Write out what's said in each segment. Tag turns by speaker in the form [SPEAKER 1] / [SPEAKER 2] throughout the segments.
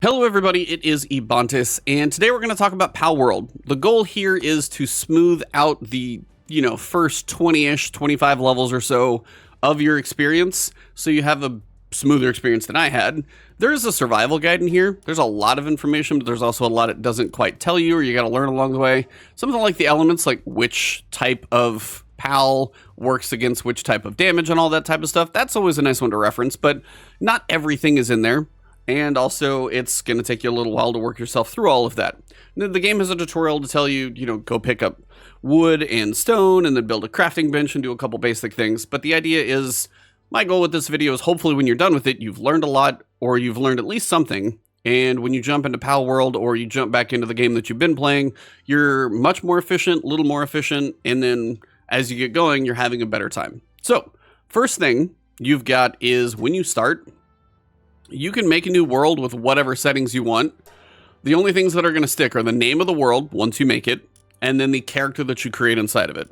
[SPEAKER 1] Hello everybody, it is Ebontis, and today we're going to talk about Palworld. The goal here is to smooth out the, first 20-ish, 25 levels or so of your experience, so you have a smoother experience than I had. There is a survival guide in here. There's a lot of information, but there's also a lot it doesn't quite tell you, or you got to learn along the way. Something like the elements, like which type of Pal works against which type of damage and all that type of stuff. That's always a nice one to reference, but not everything is in there. And also, it's going to take you a little while to work yourself through all of that. The game has a tutorial to tell you, go pick up wood and stone and then build a crafting bench and do a couple basic things. But the idea is, my goal with this video is hopefully when you're done with it, you've learned a lot or you've learned at least something. And when you jump into Palworld or you jump back into the game that you've been playing, you're much more efficient, a little more efficient. And then as you get going, you're having a better time. So first thing you've got is when you start, you can make a new world with whatever settings you want. The only things that are going to stick are the name of the world once you make it, and then the character that you create inside of it.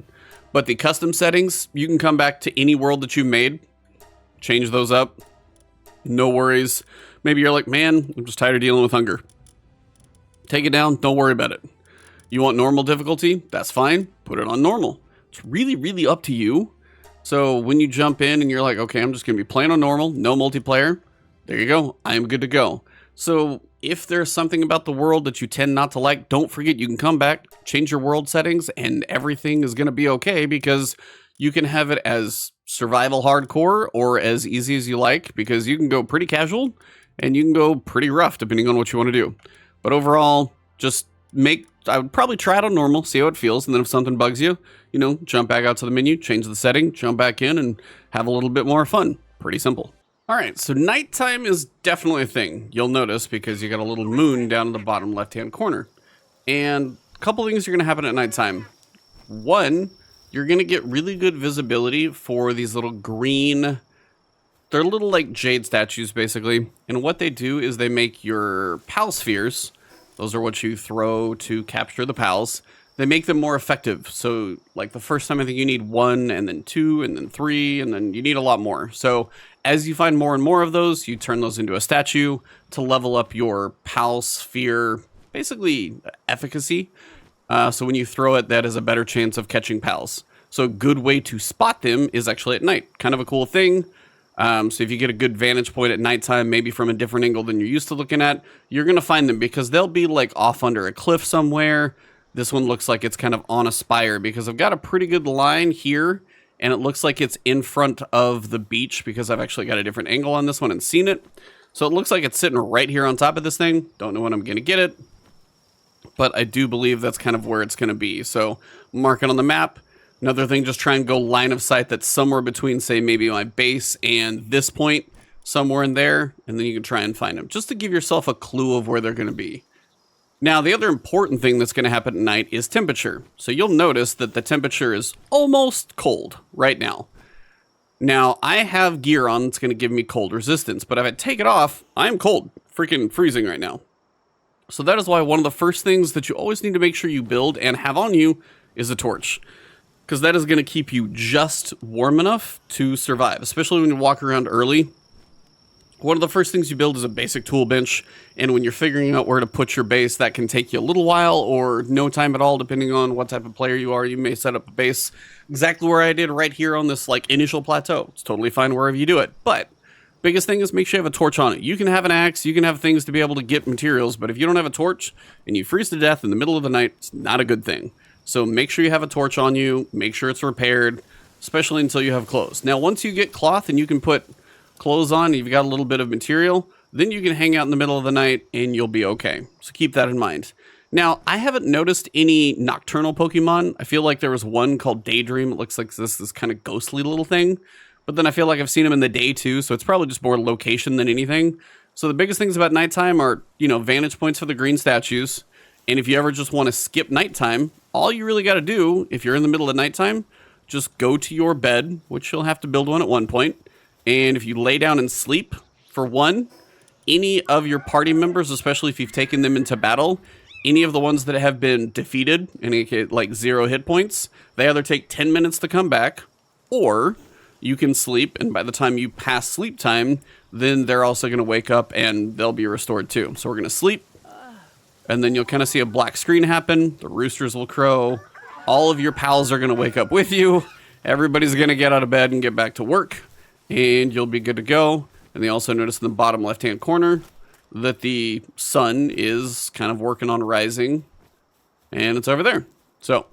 [SPEAKER 1] But the custom settings, you can come back to any world that you've made, change those up, no worries. Maybe you're like, man, I'm just tired of dealing with hunger. Take it down, don't worry about it. You want normal difficulty? That's fine, put it on normal. It's really, really up to you. So when you jump in and you're like, okay, I'm just going to be playing on normal, no multiplayer, there you go. I am good to go. So if there's something about the world that you tend not to like, don't forget you can come back, change your world settings, and everything is going to be okay because you can have it as survival hardcore or as easy as you like, because you can go pretty casual and you can go pretty rough depending on what you want to do. But overall, I would probably try it on normal, see how it feels, and then if something bugs you, jump back out to the menu, change the setting, jump back in, and have a little bit more fun. Pretty simple. All right, so nighttime is definitely a thing. You'll notice because you got a little moon down in the bottom left-hand corner. And a couple things are going to happen at nighttime. One, you're going to get really good visibility for these little green, they're little like jade statues basically. And what they do is they make your pal spheres, those are what you throw to capture the pals, they make them more effective. So like the first time I think you need 1 and then 2 and then 3 and then you need a lot more. So as you find more and more of those, you turn those into a statue to level up your pal sphere, basically efficacy. So when you throw it, that has a better chance of catching pals. So a good way to spot them is actually at night. Kind of a cool thing. So if you get a good vantage point at nighttime, maybe from a different angle than you're used to looking at, you're going to find them because they'll be like off under a cliff somewhere. This one looks like it's kind of on a spire because I've got a pretty good line here. And it looks like it's in front of the beach because I've actually got a different angle on this one and seen it. So it looks like it's sitting right here on top of this thing. Don't know when I'm going to get it, but I do believe that's kind of where it's going to be. So mark it on the map. Another thing, just try and go line of sight that's somewhere between, say, maybe my base and this point, somewhere in there. And then you can try and find them just to give yourself a clue of where they're going to be. Now, the other important thing that's going to happen at night is temperature. So you'll notice that the temperature is almost cold right now. Now, I have gear on that's going to give me cold resistance, but if I take it off, I'm cold, freaking freezing right now. So that is why one of the first things that you always need to make sure you build and have on you is a torch. Because that is going to keep you just warm enough to survive, especially when you walk around early. One of the first things you build is a basic tool bench, and when you're figuring out where to put your base, that can take you a little while or no time at all, depending on what type of player you are. You may set up a base exactly where I did right here on this initial plateau. It's totally fine wherever you do it, but biggest thing is make sure you have a torch on it. You can have an axe, you can have things to be able to get materials, but if you don't have a torch and you freeze to death in the middle of the night, it's not a good thing. So make sure you have a torch on you, make sure it's repaired, especially until you have clothes. Now, once you get cloth and you can put clothes on, you've got a little bit of material, then you can hang out in the middle of the night and you'll be okay. So keep that in mind. Now, I haven't noticed any nocturnal Pokemon. I feel like there was one called Daydream. It looks like this kind of ghostly little thing. But then I feel like I've seen them in the day too, so it's probably just more location than anything. So the biggest things about nighttime are, vantage points for the green statues. And if you ever just want to skip nighttime, all you really got to do, if you're in the middle of nighttime, just go to your bed, which you'll have to build one at one point. And if you lay down and sleep, for one, any of your party members, especially if you've taken them into battle, any of the ones that have been defeated and get 0 hit points, they either take 10 minutes to come back, or you can sleep, and by the time you pass sleep time, then they're also going to wake up and they'll be restored too. So we're going to sleep, and then you'll kind of see a black screen happen. The roosters will crow. All of your pals are going to wake up with you. Everybody's going to get out of bed and get back to work, and you'll be good to go. And they also notice in the bottom left-hand corner that the sun is kind of working on rising, and it's over there. So,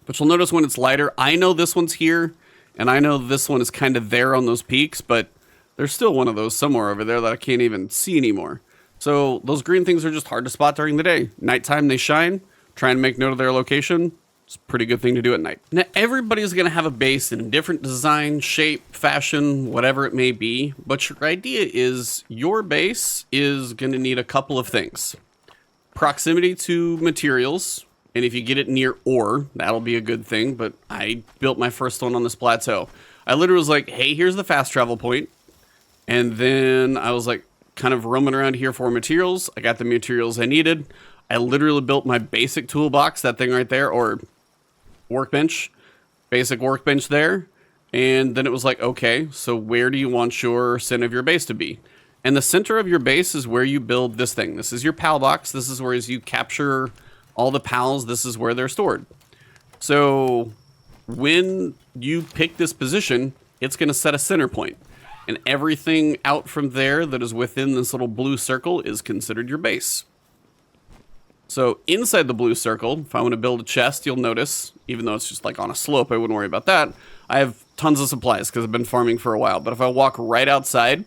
[SPEAKER 1] but you'll notice when it's lighter, I know this one's here, and I know this one is kind of there on those peaks, but there's still one of those somewhere over there that I can't even see anymore. So those green things are just hard to spot during the day. Nighttime, they shine. Try and make note of their location. It's a pretty good thing to do at night. Now, everybody's going to have a base in a different design, shape, fashion, whatever it may be. But your idea is your base is going to need a couple of things. Proximity to materials. And if you get it near ore, that'll be a good thing. But I built my first one on this plateau. I literally was like, hey, here's the fast travel point. And then I was like kind of roaming around here for materials. I got the materials I needed. I literally built my basic toolbox, that thing right there, or workbench, basic workbench there. And then it was like, okay, so where do you want your center of your base to be? And the center of your base is where you build this thing. This is your PalBox. This is where you capture all the pals. This is where they're stored. So when you pick this position, it's going to set a center point. And everything out from there that is within this little blue circle is considered your base. So inside the blue circle, if I want to build a chest, you'll notice, even though it's just like on a slope, I wouldn't worry about that. I have tons of supplies because I've been farming for a while. But if I walk right outside,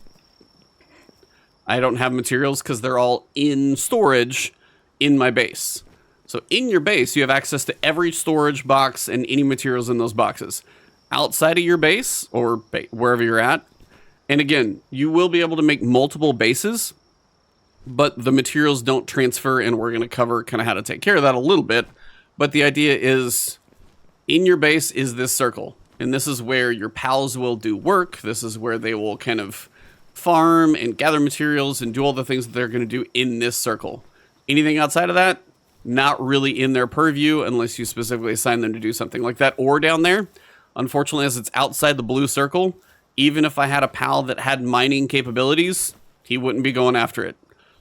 [SPEAKER 1] I don't have materials because they're all in storage in my base. So in your base, you have access to every storage box and any materials in those boxes. Outside of your base, or wherever you're at, and again, you will be able to make multiple bases, but the materials don't transfer, and we're going to cover kind of how to take care of that a little bit. But the idea is, in your base is this circle, and this is where your pals will do work. This is where they will kind of farm and gather materials and do all the things that they're going to do in this circle. Anything outside of that, not really in their purview unless you specifically assign them to do something. Like that ore down there, unfortunately, as it's outside the blue circle, even if I had a pal that had mining capabilities, he wouldn't be going after it.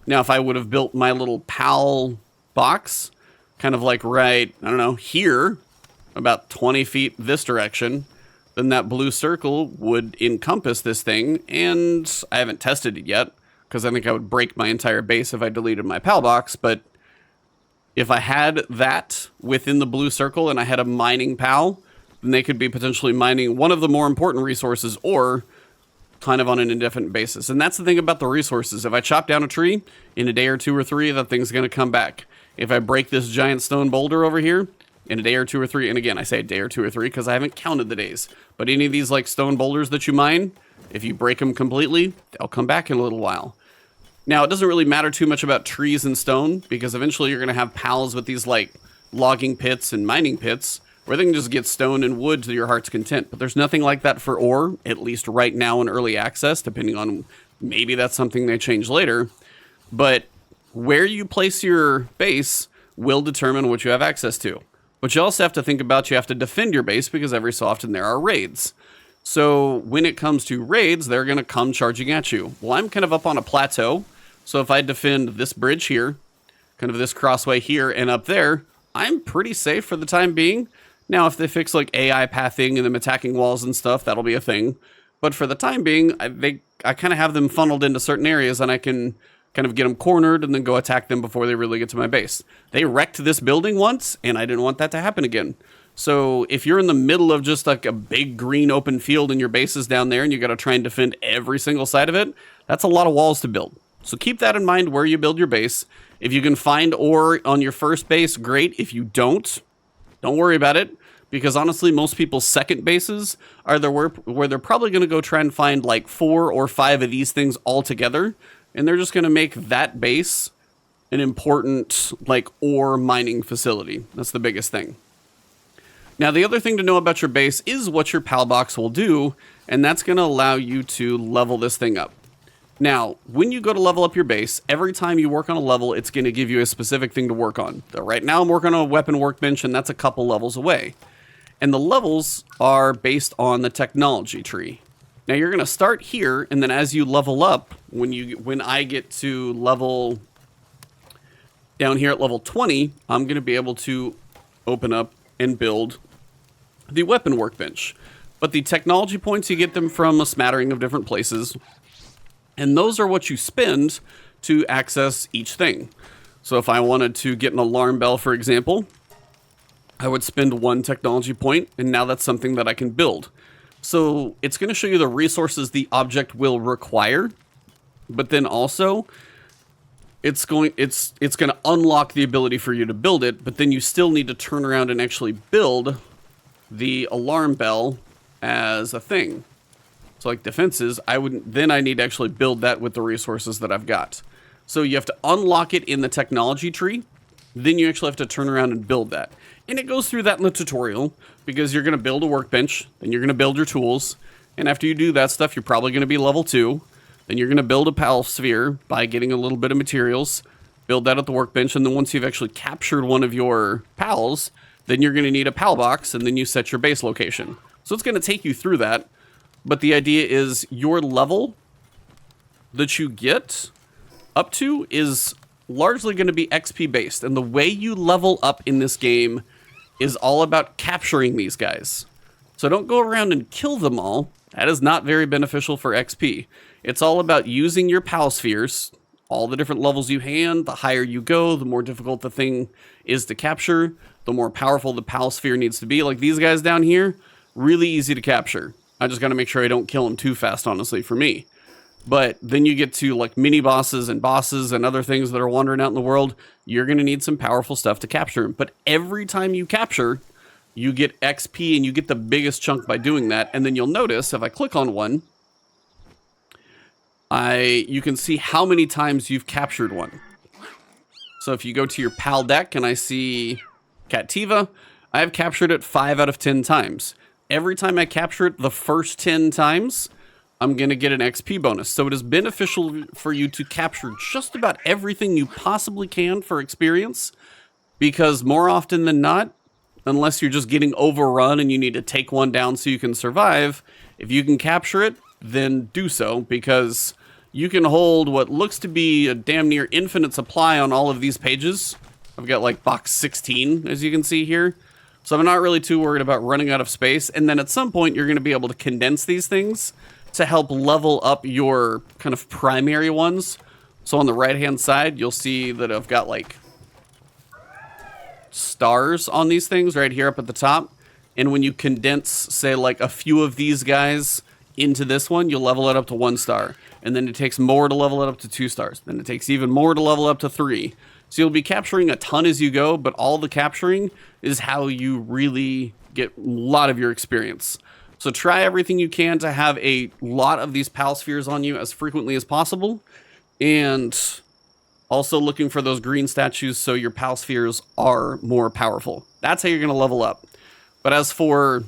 [SPEAKER 1] Now, if I would have built my little pal box, kind of like right, I don't know, here, about 20 feet this direction, then that blue circle would encompass this thing, and I haven't tested it yet, because I think I would break my entire base if I deleted my pal box, but if I had that within the blue circle and I had a mining pal, then they could be potentially mining one of the more important resources, or kind of on an indefinite basis. And that's the thing about the resources. If I chop down a tree, in a day or 2 or 3, that thing's going to come back. If I break this giant stone boulder over here, in a day or 2 or 3, and again, I say a day or 2 or 3 because I haven't counted the days, but any of these like stone boulders that you mine, if you break them completely, they'll come back in a little while. Now, it doesn't really matter too much about trees and stone, because eventually you're going to have pals with these like logging pits and mining pits, where they can just get stone and wood to your heart's content. But there's nothing like that for ore, at least right now in early access, depending on maybe that's something they change later. But where you place your base will determine what you have access to. But you also have to think about, you have to defend your base, because every so often there are raids. So when it comes to raids, they're going to come charging at you. Well, I'm kind of up on a plateau. So if I defend this bridge here, kind of this crossway here and up there, I'm pretty safe for the time being. Now, if they fix like AI pathing and them attacking walls and stuff, that'll be a thing. But for the time being, I kind of have them funneled into certain areas, and I can kind of get them cornered and then go attack them before they really get to my base. They wrecked this building once, and I didn't want that to happen again. So if you're in the middle of just like a big green open field and your base is down there and you got to try and defend every single side of it, that's a lot of walls to build. So keep that in mind where you build your base. If you can find ore on your first base, great. If you don't worry about it. Because honestly, most people's second bases are where they're probably going to go try and find like 4 or 5 of these things all together. And they're just going to make that base an important like ore mining facility. That's the biggest thing. Now, the other thing to know about your base is what your PalBox will do. And that's going to allow you to level this thing up. Now, when you go to level up your base, every time you work on a level, it's going to give you a specific thing to work on. So right now, I'm working on a weapon workbench, and that's a couple levels away. And the levels are based on the technology tree. Now you're going to start here, and then as you level up, when I get to level down here at level 20, I'm going to be able to open up and build the weapon workbench. But the technology points, you get them from a smattering of different places, and those are what you spend to access each thing. So if I wanted to get an alarm bell, for example, I would spend 1 technology point, and now that's something that I can build. So it's going to show you the resources the object will require, but then also it's going to unlock the ability for you to build it, but then you still need to turn around and actually build the alarm bell as a thing. So like defenses, I need to actually build that with the resources that I've got. So you have to unlock it in the technology tree, then you actually have to turn around and build that. And it goes through that in the tutorial, because you're going to build a workbench, then you're going to build your tools, and after you do that stuff, you're probably going to be level 2. Then you're going to build a pal sphere by getting a little bit of materials, build that at the workbench, and then once you've actually captured one of your pals, then you're going to need a PalBox, and then you set your base location. So it's going to take you through that, but the idea is your level that you get up to is largely going to be XP based, and the way you level up in this game is all about capturing these guys. So don't go around and kill them all. That is not very beneficial for XP. It's all about using your pal spheres, all the different levels you hand. The higher you go, the more difficult the thing is to capture, the more powerful the pal sphere needs to be. Like these guys down here, really easy to capture. I just got to make sure I don't kill them too fast, honestly, for me. But then you get to like mini bosses and other things that are wandering out in the world. You're going to need some powerful stuff to capture them. But every time you capture, you get XP, and you get the biggest chunk by doing that. And then you'll notice if I click on one, you can see how many times you've captured one. So if you go to your PAL deck and I see Cattiva, I have captured it 5 out of 10 times. Every time I capture it the first 10 times, I'm going to get an XP bonus. So it is beneficial for you to capture just about everything you possibly can for experience, because more often than not, unless you're just getting overrun and you need to take one down so you can survive, if you can capture it, then do so, because you can hold what looks to be a damn near infinite supply on all of these pages. I've got like box 16, as you can see here. So I'm not really too worried about running out of space. And then at some point, you're going to be able to condense these things to help level up your kind of primary ones. So on the right-hand side, you'll see that I've got like stars on these things right here up at the top. And when you condense, say, like a few of these guys into this one, you'll level it up to 1 star. And then it takes more to level it up to 2 stars. Then it takes even more to level up to 3. So you'll be capturing a ton as you go, but all the capturing is how you really get a lot of your experience. So try everything you can to have a lot of these PAL spheres on you as frequently as possible. And also looking for those green statues so your PAL spheres are more powerful. That's how you're going to level up. But as for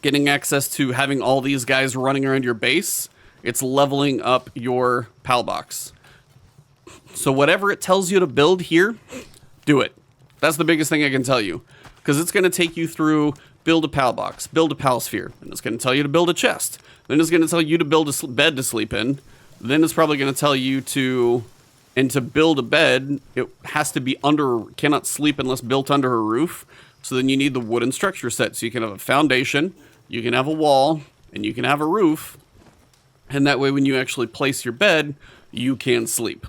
[SPEAKER 1] getting access to having all these guys running around your base, it's leveling up your PalBox. So whatever it tells you to build here, do it. That's the biggest thing I can tell you. Because it's going to take you through build a PalBox, build a PAL sphere, and it's going to tell you to build a chest. Then it's going to tell you to build a bed to sleep in. Then it's probably going to tell you to build a bed, it has to be cannot sleep unless built under a roof. So then you need the wooden structure set. So you can have a foundation, you can have a wall, and you can have a roof. And that way when you actually place your bed, you can sleep.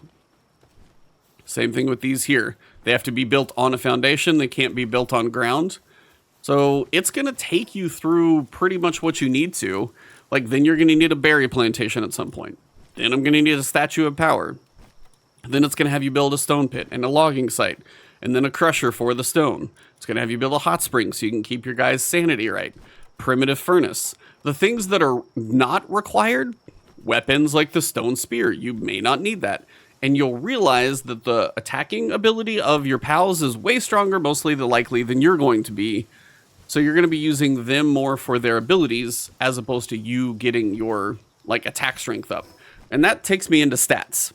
[SPEAKER 1] Same thing with these here. They have to be built on a foundation. They can't be built on ground. So it's going to take you through pretty much what you need to. Like, then you're going to need a berry plantation at some point. Then I'm going to need a statue of power. Then it's going to have you build a stone pit and a logging site. And then a crusher for the stone. It's going to have you build a hot spring so you can keep your guys' sanity right. Primitive furnace. The things that are not required, weapons like the stone spear, you may not need that. And you'll realize that the attacking ability of your pals is way stronger, mostly the likely, than you're going to be. So you're going to be using them more for their abilities as opposed to you getting your like attack strength up. And that takes me into stats.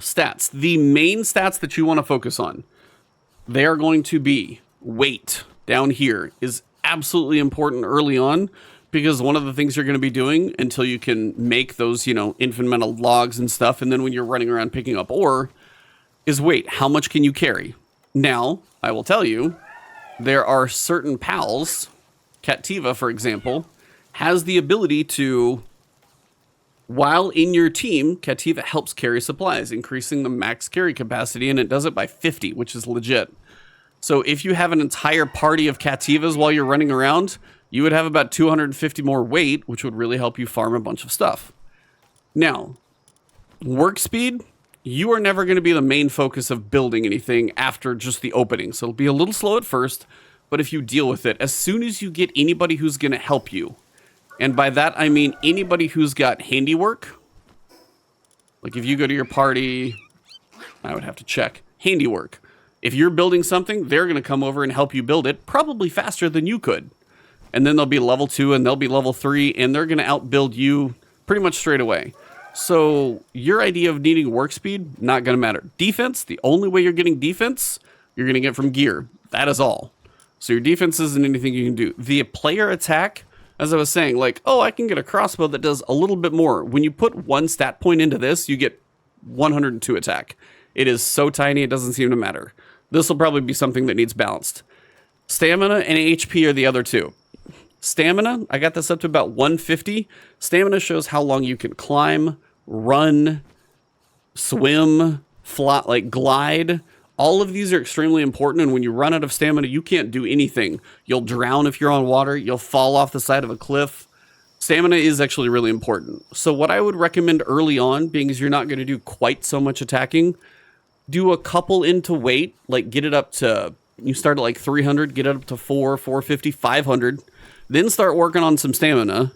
[SPEAKER 1] Stats. The main stats that you want to focus on, they are going to be weight down here is absolutely important early on because one of the things you're going to be doing until you can make those, you know, infinite amount of logs and stuff, and then when you're running around picking up ore, is wait, how much can you carry? Now, I will tell you, there are certain pals, Cattiva, for example, has the ability to, while in your team, Cattiva helps carry supplies, increasing the max carry capacity, and it does it by 50, which is legit. So if you have an entire party of Cattivas while you're running around, you would have about 250 more weight, which would really help you farm a bunch of stuff. Now, work speed, you are never going to be the main focus of building anything after just the opening. So it'll be a little slow at first, but if you deal with it, as soon as you get anybody who's going to help you, and by that I mean anybody who's got handiwork, like if you go to your party, I would have to check, handiwork. If you're building something, they're going to come over and help you build it, probably faster than you could. And then they'll be level 2 and they'll be level 3, and they're going to outbuild you pretty much straight away. So your idea of needing work speed, not going to matter. Defense, the only way you're getting defense, you're going to get from gear. That is all. So your defense isn't anything you can do. The player attack, as I was saying, like, oh, I can get a crossbow that does a little bit more. When you put one stat point into this, you get 102 attack. It is so tiny, it doesn't seem to matter. This will probably be something that needs balanced. Stamina and HP are the other two. Stamina, I got this up to about 150. Stamina shows how long you can climb, run, swim, fly, like glide. All of these are extremely important, and when you run out of stamina, you can't do anything. You'll drown if you're on water. You'll fall off the side of a cliff. Stamina is actually really important. So what I would recommend early on, being as you're not going to do quite so much attacking, do a couple into weight, like get it up to, you start at like 300, get it up to 450, 500, then start working on some stamina.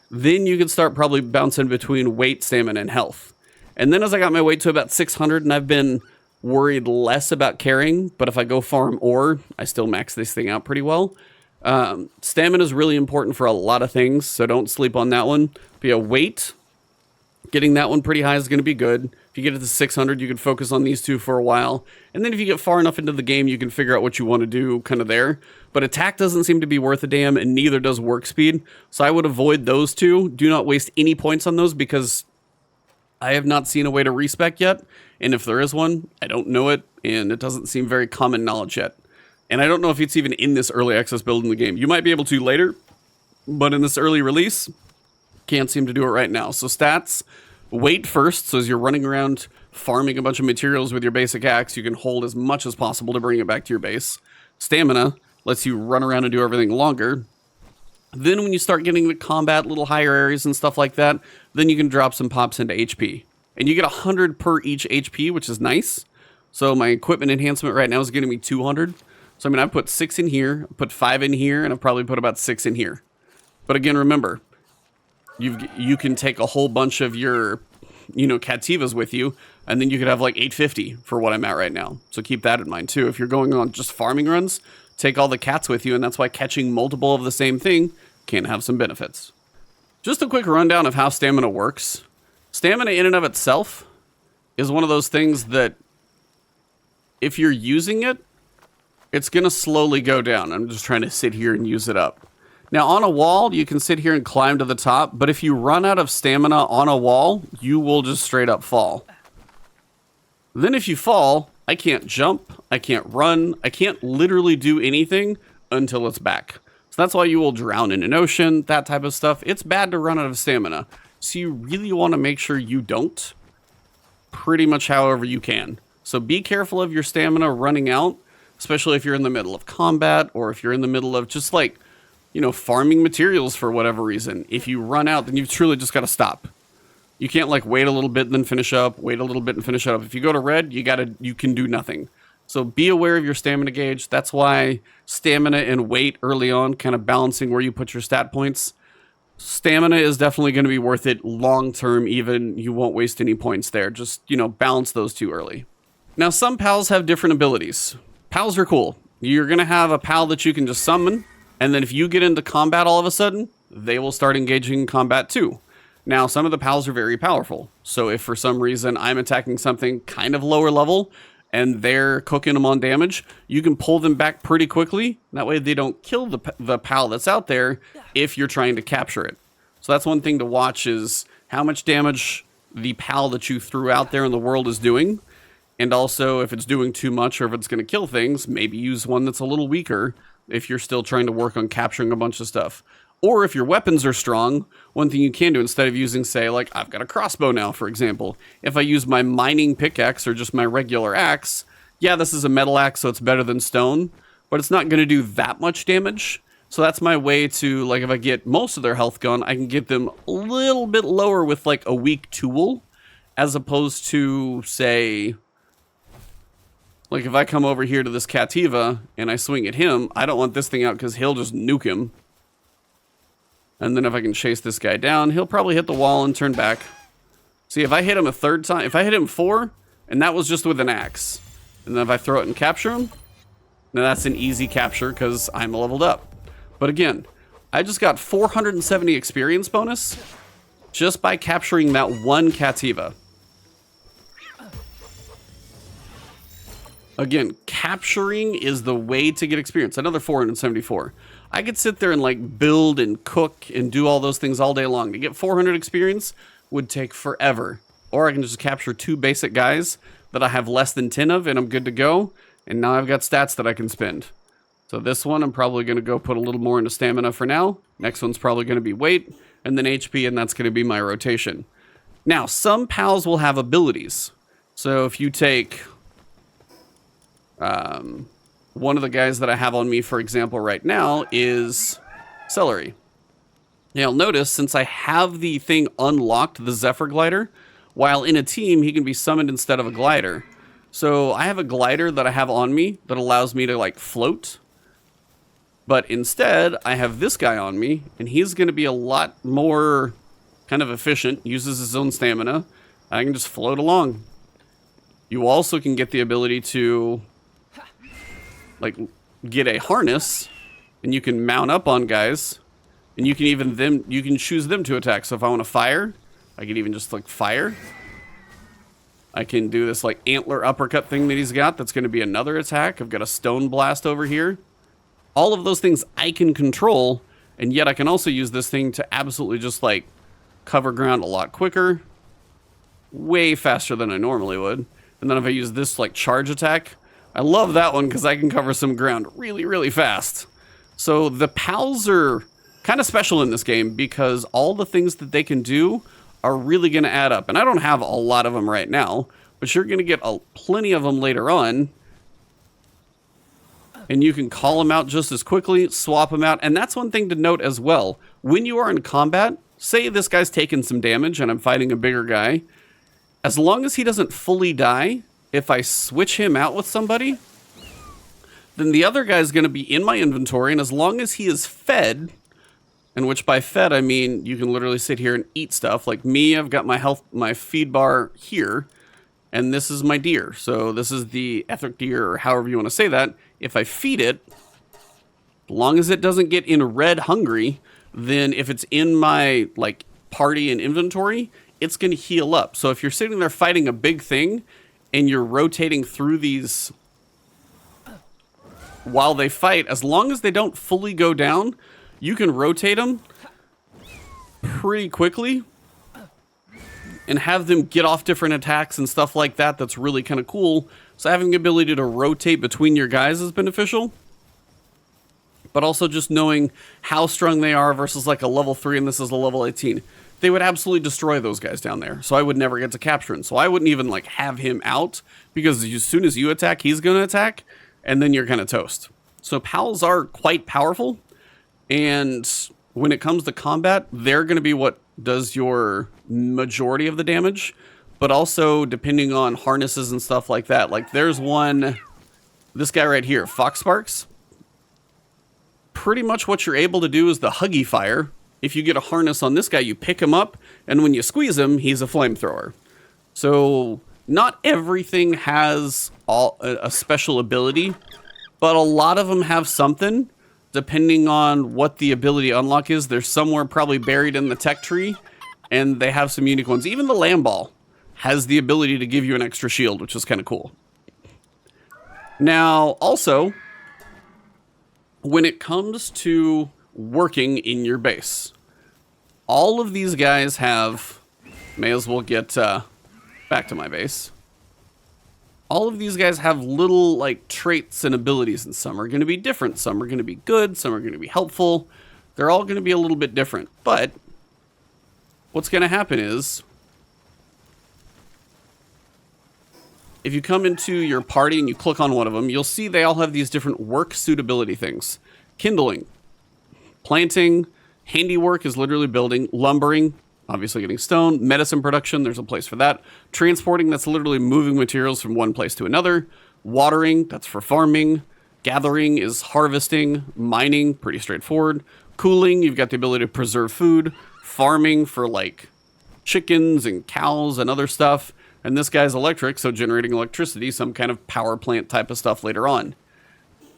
[SPEAKER 1] Then you can start probably bouncing between weight, stamina, and health. And then as I got my weight to about 600, and I've been worried less about carrying, but if I go farm ore, I still max this thing out pretty well. Stamina is really important for a lot of things, so don't sleep on that one. But yeah, weight, getting that one pretty high is going to be good. If you get it to 600, you can focus on these two for a while. And then if you get far enough into the game, you can figure out what you want to do kind of there. But attack doesn't seem to be worth a damn, and neither does work speed. So I would avoid those two. Do not waste any points on those, because I have not seen a way to respec yet. And if there is one, I don't know it, and it doesn't seem very common knowledge yet. And I don't know if it's even in this early access build in the game. You might be able to later, but in this early release, can't seem to do it right now. So stats, weight first. So as you're running around farming a bunch of materials with your basic axe, you can hold as much as possible to bring it back to your base. Stamina lets you run around and do everything longer. Then when you start getting to combat, little higher areas and stuff like that, then you can drop some pops into HP. And you get 100 per each HP, which is nice. So my equipment enhancement right now is getting me 200. So I mean, I put 6 in here, put 5 in here, and I've probably put about 6 in here. But again, remember, you can take a whole bunch of your, Cattivas with you, and then you could have like 850 for what I'm at right now. So keep that in mind too. If you're going on just farming runs, take all the cats with you, and that's why catching multiple of the same thing can have some benefits. Just a quick rundown of how stamina works. Stamina in and of itself is one of those things that if you're using it, it's going to slowly go down. I'm just trying to sit here and use it up. Now, on a wall, you can sit here and climb to the top, but if you run out of stamina on a wall, you will just straight up fall. Then if you fall, I can't jump, I can't run, I can't literally do anything until it's back. So that's why you will drown in an ocean, that type of stuff. It's bad to run out of stamina. So you really want to make sure you don't, pretty much however you can. So be careful of your stamina running out, especially if you're in the middle of combat, or if you're in the middle of just like, farming materials for whatever reason. If you run out, then you've truly just got to stop. You can't like wait a little bit and then finish up, wait a little bit and finish up. If you go to red, you can do nothing. So be aware of your stamina gauge. That's why stamina and weight early on, kind of balancing where you put your stat points. Stamina is definitely going to be worth it long term, even you won't waste any points there. Just, balance those two early. Now, some pals have different abilities. Pals are cool. You're going to have a pal that you can just summon, and then if you get into combat all of a sudden, they will start engaging in combat too. Now, some of the pals are very powerful. So if for some reason I'm attacking something kind of lower level, and they're cooking them on damage, you can pull them back pretty quickly. That way they don't kill the pal that's out there if you're trying to capture it. So that's one thing to watch, is how much damage the pal that you threw out there in the world is doing. And also, if it's doing too much or if it's going to kill things, maybe use one that's a little weaker if you're still trying to work on capturing a bunch of stuff. Or if your weapons are strong, one thing you can do, instead of using, say, like, I've got a crossbow now, for example. If I use my mining pickaxe or just my regular axe, yeah, this is a metal axe, so it's better than stone, but it's not going to do that much damage. So that's my way to, like, if I get most of their health gone, I can get them a little bit lower with, like, a weak tool, as opposed to, say, like, if I come over here to this Cativa and I swing at him, I don't want this thing out because he'll just nuke him. And then if I can chase this guy down, he'll probably hit the wall and turn back. See, if I hit him a third time, if I hit him 4, and that was just with an axe, and then if I throw it and capture him, now that's an easy capture because I'm leveled up. But again, I just got 470 experience bonus just by capturing that one Cativa. Again, capturing is the way to get experience. Another 474. I could sit there and like build and cook and do all those things all day long. To get 400 experience would take forever. Or I can just capture 2 basic guys that I have less than 10 of and I'm good to go. And now I've got stats that I can spend. So this one, I'm probably going to go put a little more into stamina for now. Next one's probably going to be weight and then HP, and that's going to be my rotation. Now, some pals will have abilities. So if you take one of the guys that I have on me, for example, right now is Celery. Now, you'll notice, since I have the thing unlocked, the Zephyr Glider, while in a team, he can be summoned instead of a glider. So I have a glider that I have on me that allows me to, like, float. But instead, I have this guy on me, and he's going to be a lot more kind of efficient, uses his own stamina. I can just float along. You also can get the ability to, like, get a harness, and you can mount up on guys, and you can even you can choose them to attack. So if I want to fire, I can even just like fire. I can do this like antler uppercut thing that he's got. That's going to be another attack. I've got a stone blast over here. All of those things I can control, and yet I can also use this thing to absolutely just like cover ground a lot quicker, way faster than I normally would. And then if I use this like charge attack, I love that one because I can cover some ground really, really fast. So the pals are kind of special in this game because all the things that they can do are really going to add up. And I don't have a lot of them right now, but you're going to get plenty of them later on. And you can call them out just as quickly, swap them out. And that's one thing to note as well. When you are in combat, say this guy's taking some damage and I'm fighting a bigger guy, as long as he doesn't fully die, if I switch him out with somebody, then the other guy's going to be in my inventory, and as long as he is fed, and which by fed I mean you can literally sit here and eat stuff. Like me, I've got my feed bar here, and this is my deer. So this is the etheric deer, or however you want to say that. If I feed it, as long as it doesn't get in red hungry, then if it's in my like party and inventory, it's going to heal up. So if you're sitting there fighting a big thing, and you're rotating through these while they fight, as long as they don't fully go down, you can rotate them pretty quickly and have them get off different attacks and stuff like that. That's really kind of cool. So having the ability to rotate between your guys is beneficial. But also just knowing how strong they are versus like a level 3 and this is a level 18. They would absolutely destroy those guys down there. So I would never get to capture him. So I wouldn't even like have him out because as soon as you attack, he's going to attack and then you're kind of toast. So pals are quite powerful. And when it comes to combat, they're going to be what does your majority of the damage. But also depending on harnesses and stuff like that. Like there's one, this guy right here, Fox Sparks. Pretty much what you're able to do is the Huggy Fire. If you get a harness on this guy, you pick him up, and when you squeeze him, he's a flamethrower. So not everything has a special ability, but a lot of them have something, depending on what the ability unlock is. They're somewhere probably buried in the tech tree, and they have some unique ones. Even the Lamb Ball has the ability to give you an extra shield, which is kind of cool. Now, also, when it comes to working in your base, all of these guys have, may as well get back to my base. All of these guys have little like traits and abilities, and some are going to be different. Some are going to be good. Some are going to be helpful. They're all going to be a little bit different. But what's going to happen is, if you come into your party and you click on one of them, you'll see they all have these different work suitability things. Kindling, planting, handiwork is literally building, lumbering, obviously getting stone, medicine production, there's a place for that. Transporting, that's literally moving materials from one place to another. Watering, that's for farming. Gathering is harvesting. Mining, pretty straightforward. Cooling, you've got the ability to preserve food. Farming for like chickens and cows and other stuff. And this guy's electric, so generating electricity, some kind of power plant type of stuff later on.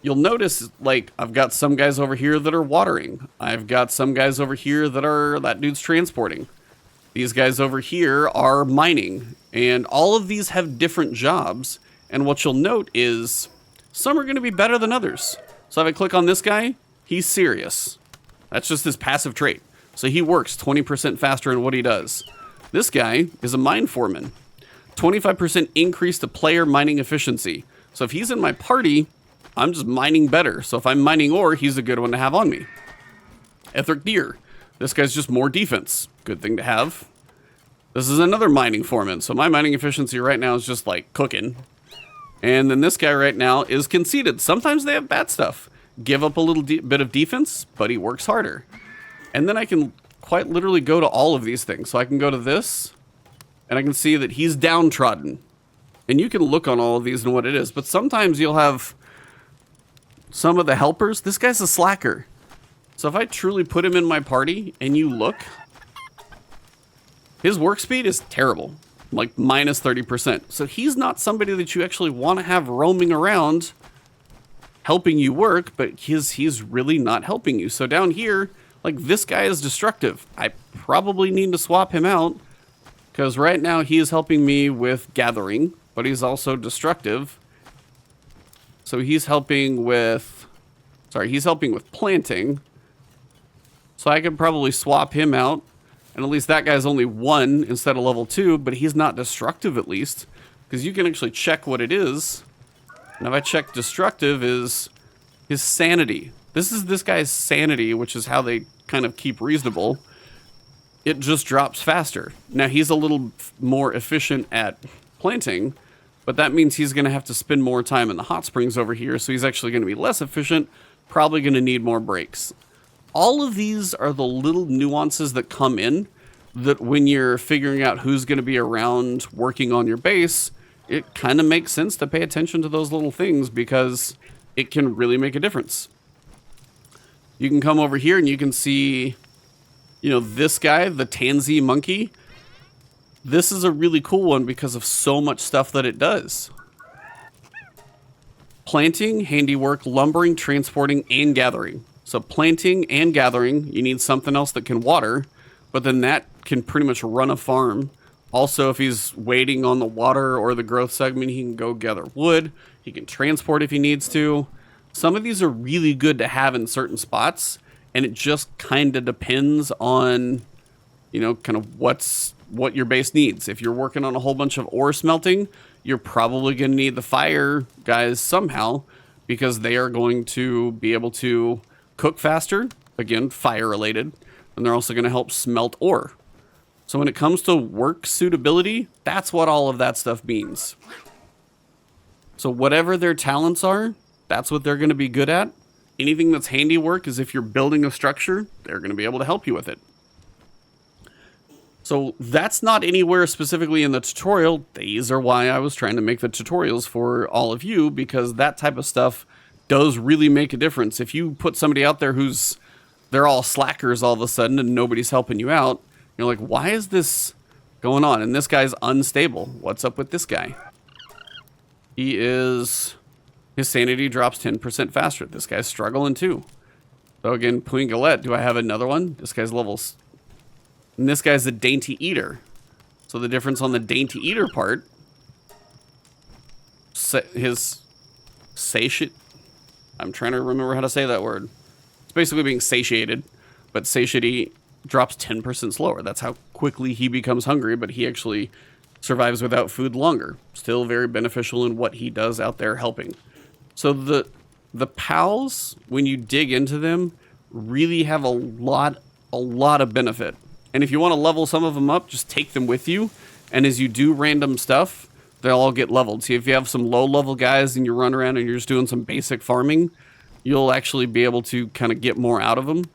[SPEAKER 1] You'll notice, like, I've got some guys over here that are watering. I've got some guys over here that dude's transporting. These guys over here are mining. And all of these have different jobs. And what you'll note is some are going to be better than others. So if I click on this guy, he's serious. That's just his passive trait. So he works 20% faster in what he does. This guy is a mine foreman. 25% increase to player mining efficiency. So if he's in my party, I'm just mining better. So if I'm mining ore, he's a good one to have on me. Etheric Deer. This guy's just more defense. Good thing to have. This is another mining foreman. So my mining efficiency right now is just like cooking. And then this guy right now is conceited. Sometimes they have bad stuff. Give up a little bit of defense, but he works harder. And then I can quite literally go to all of these things. So I can go to this, and I can see that he's downtrodden. And you can look on all of these and what it is. But sometimes you'll have some of the helpers. This guy's a slacker. So if I truly put him in my party and you look, his work speed is terrible. Like minus 30%. So he's not somebody that you actually want to have roaming around helping you work, but he's really not helping you. So down here, like this guy is destructive. I probably need to swap him out, because right now he is helping me with gathering, but he's also destructive. So he's helping with planting. So I could probably swap him out. And at least that guy's only 1 instead of level 2, but he's not destructive at least. Because you can actually check what it is. And if I check destructive is his sanity. This is this guy's sanity, which is how they kind of keep reasonable. It just drops faster. Now he's a little more efficient at planting, but that means he's going to have to spend more time in the hot springs over here, so he's actually going to be less efficient, probably going to need more breaks. All of these are the little nuances that come in that when you're figuring out who's going to be around working on your base, it kind of makes sense to pay attention to those little things because it can really make a difference. You can come over here and you can see, you know, this guy, the Tanzee monkey. This is a really cool one because of so much stuff that it does. Planting, handiwork, lumbering, transporting, and gathering. So planting and gathering, you need something else that can water, but then that can pretty much run a farm. Also, if he's waiting on the water or the growth segment, he can go gather wood. He can transport if he needs to. Some of these are really good to have in certain spots, and it just kind of depends on, you know, kind of what your base needs. If you're working on a whole bunch of ore smelting, you're probably going to need the fire guys somehow because they are going to be able to cook faster, again, fire related, and they're also going to help smelt ore. So when it comes to work suitability, that's what all of that stuff means. So whatever their talents are, that's what they're going to be good at. Anything that's handiwork is if you're building a structure, they're going to be able to help you with it. So that's not anywhere specifically in the tutorial. These are why I was trying to make the tutorials for all of you, because that type of stuff does really make a difference. If you put somebody out there they're all slackers all of a sudden and nobody's helping you out, you're like, why is this going on? And this guy's unstable. What's up with this guy? His sanity drops 10% faster. This guy's struggling too. So again, Puingalette, do I have another one? This guy's levels. And this guy's a dainty eater. So the difference on the dainty eater part, his satiate. I'm trying to remember how to say that word. It's basically being satiated, but satiety drops 10% slower. That's how quickly he becomes hungry, but he actually survives without food longer. Still very beneficial in what he does out there helping. So the pals, when you dig into them, really have a lot of benefit. And if you want to level some of them up, just take them with you. And as you do random stuff, they'll all get leveled. See, if you have some low-level guys and you run around and you're just doing some basic farming, you'll actually be able to kind of get more out of them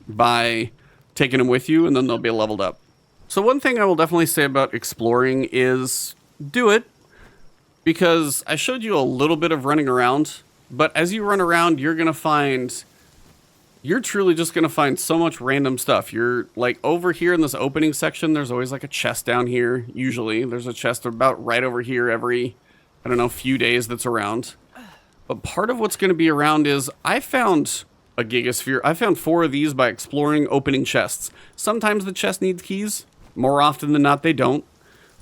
[SPEAKER 1] by taking them with you, and then they'll be leveled up. So one thing I will definitely say about exploring is do it, because I showed you a little bit of running around, but as you run around, you're truly just going to find so much random stuff. You're like over here in this opening section, there's always like a chest down here. Usually there's a chest about right over here every, I don't know, few days that's around. But part of what's going to be around is I found a gigasphere. I found 4 of these by exploring opening chests. Sometimes the chest needs keys. More often than not, they don't.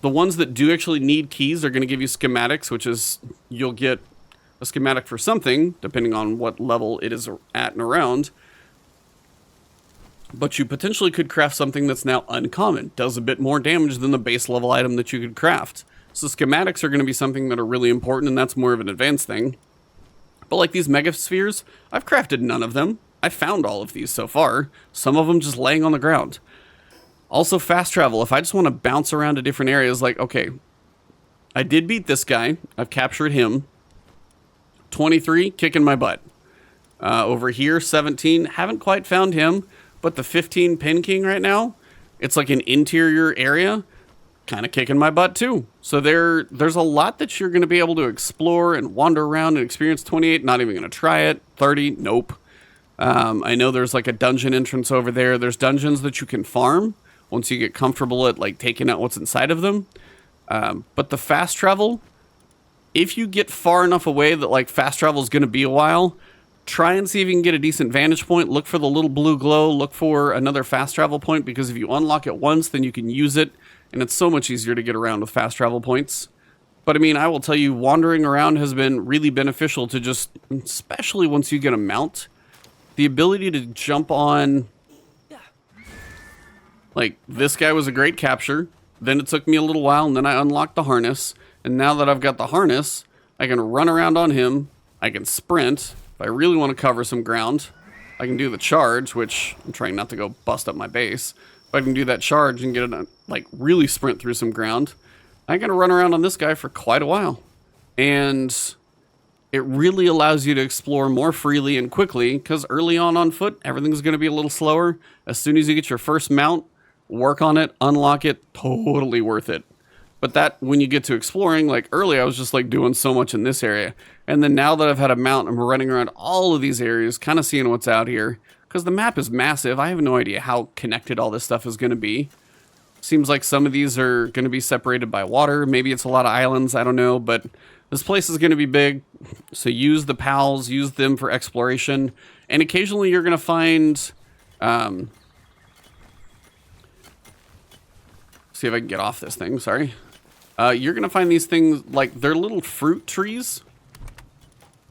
[SPEAKER 1] The ones that do actually need keys are going to give you schematics, which is you'll get a schematic for something, depending on what level it is at and around. But you potentially could craft something that's now uncommon. Does a bit more damage than the base level item that you could craft. So schematics are going to be something that are really important, and that's more of an advanced thing. But like these megaspheres, I've crafted none of them. I found all of these so far. Some of them just laying on the ground. Also fast travel. If I just want to bounce around to different areas, like, okay, I did beat this guy. I've captured him. 23, kicking my butt. Over here, 17, haven't quite found him. But the 15 Pin King right now, it's like an interior area, kind of kicking my butt too. So there's a lot that you're going to be able to explore and wander around and experience. 28, not even going to try it. 30, nope. I know there's like a dungeon entrance over there. There's dungeons that you can farm once you get comfortable at like taking out what's inside of them. But the fast travel, if you get far enough away that like fast travel is going to be a while, try and see if you can get a decent vantage point. Look for the little blue glow. Look for another fast travel point, because if you unlock it once, then you can use it. And it's so much easier to get around with fast travel points. But I mean, I will tell you, wandering around has been really beneficial to just, especially once you get a mount, the ability to jump on. Like, this guy was a great capture. Then it took me a little while, and then I unlocked the harness. And now that I've got the harness, I can run around on him. I can sprint. If I really want to cover some ground, I can do the charge, which I'm trying not to go bust up my base. But I can do that charge and get it, like, really sprint through some ground. I can run around on this guy for quite a while. And it really allows you to explore more freely and quickly, because early on foot, everything's going to be a little slower. As soon as you get your first mount, work on it, unlock it, totally worth it. But that, when you get to exploring, like early, I was just like doing so much in this area. And then now that I've had a mount, I'm running around all of these areas, kind of seeing what's out here. Because the map is massive. I have no idea how connected all this stuff is going to be. Seems like some of these are going to be separated by water. Maybe it's a lot of islands, I don't know. But this place is going to be big. So use the pals, use them for exploration. And occasionally you're going to find... see if I can get off this thing, sorry. You're going to find these things, like, they're little fruit trees.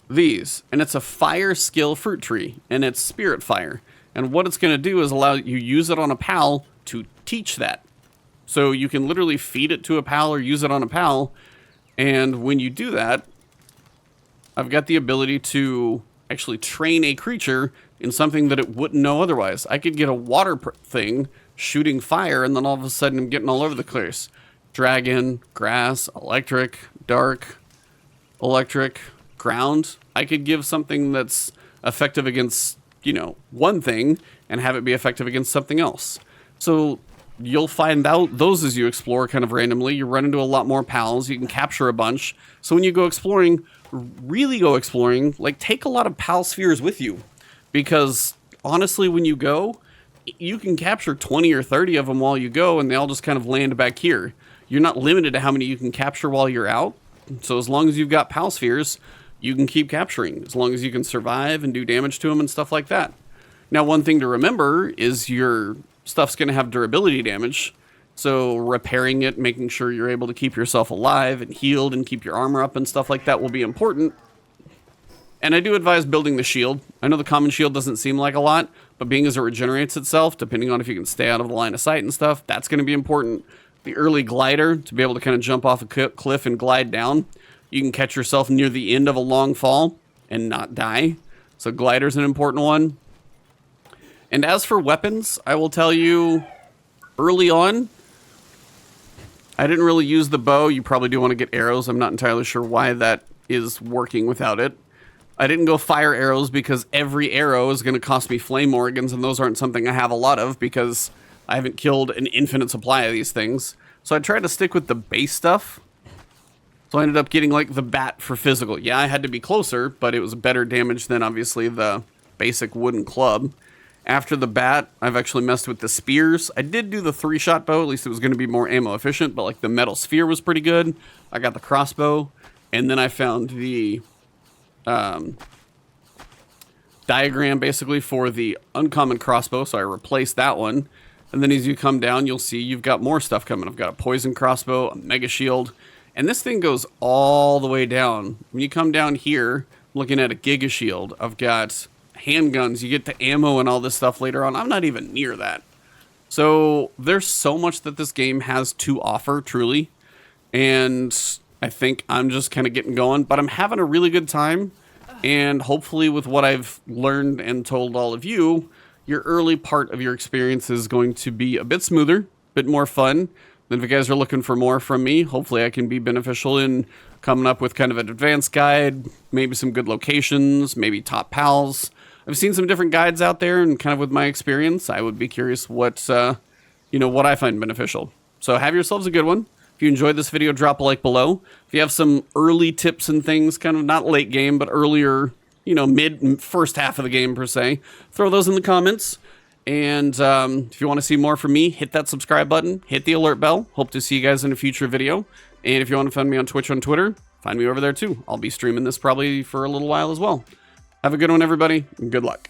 [SPEAKER 1] These. And it's a fire skill fruit tree. And it's spirit fire. And what it's going to do is allow you use it on a pal to teach that. So you can literally feed it to a pal or use it on a pal. And when you do that, I've got the ability to actually train a creature in something that it wouldn't know otherwise. I could get a water thing shooting fire, and then all of a sudden I'm getting all over the place. Dragon, grass, electric, dark, electric, ground. I could give something that's effective against, you know, one thing and have it be effective against something else. So you'll find out those as you explore kind of randomly. You run into a lot more pals. You can capture a bunch. So when you go exploring, really go exploring, like take a lot of pal spheres with you. Because honestly, when you go, you can capture 20 or 30 of them while you go, and they all just kind of land back here. You're not limited to how many you can capture while you're out. So as long as you've got pal spheres, you can keep capturing, as long as you can survive and do damage to them and stuff like that. Now, one thing to remember is your stuff's going to have durability damage. So repairing it, making sure you're able to keep yourself alive and healed and keep your armor up and stuff like that will be important. And I do advise building the shield. I know the common shield doesn't seem like a lot, but being as it regenerates itself, depending on if you can stay out of the line of sight and stuff, that's going to be important. The early glider, to be able to kind of jump off a cliff and glide down. You can catch yourself near the end of a long fall and not die. So glider's an important one. And as for weapons, I will tell you, early on, I didn't really use the bow. You probably do want to get arrows. I'm not entirely sure why that is working without it. I didn't go fire arrows because every arrow is going to cost me flame organs, and those aren't something I have a lot of because I haven't killed an infinite supply of these things. So I tried to stick with the base stuff. So I ended up getting like the bat for physical. Yeah, I had to be closer, but it was better damage than obviously the basic wooden club. After the bat, I've actually messed with the spears. I did do the 3-shot bow, at least it was going to be more ammo efficient, but like the metal sphere was pretty good. I got the crossbow, and then I found the diagram basically for the uncommon crossbow, so I replaced that one. And then as you come down, you'll see you've got more stuff coming. I've got a poison crossbow, a mega shield, and this thing goes all the way down. When you come down here, looking at a giga shield, I've got handguns. You get the ammo and all this stuff later on. I'm not even near that. So there's so much that this game has to offer, truly. And I think I'm just kind of getting going, but I'm having a really good time. And hopefully with what I've learned and told all of you, your early part of your experience is going to be a bit smoother, a bit more fun. Then if you guys are looking for more from me, hopefully I can be beneficial in coming up with kind of an advanced guide, maybe some good locations, maybe top pals. I've seen some different guides out there, and kind of with my experience, I would be curious what I find beneficial. So have yourselves a good one. If you enjoyed this video, drop a like below. If you have some early tips and things, kind of not late game, but earlier, first half of the game per se, throw those in the comments. And if you want to see more from me, hit that subscribe button, hit the alert bell. Hope to see you guys in a future video. And if you want to find me on Twitch and Twitter, find me over there too. I'll be streaming this probably for a little while as well. Have a good one, everybody, and good luck.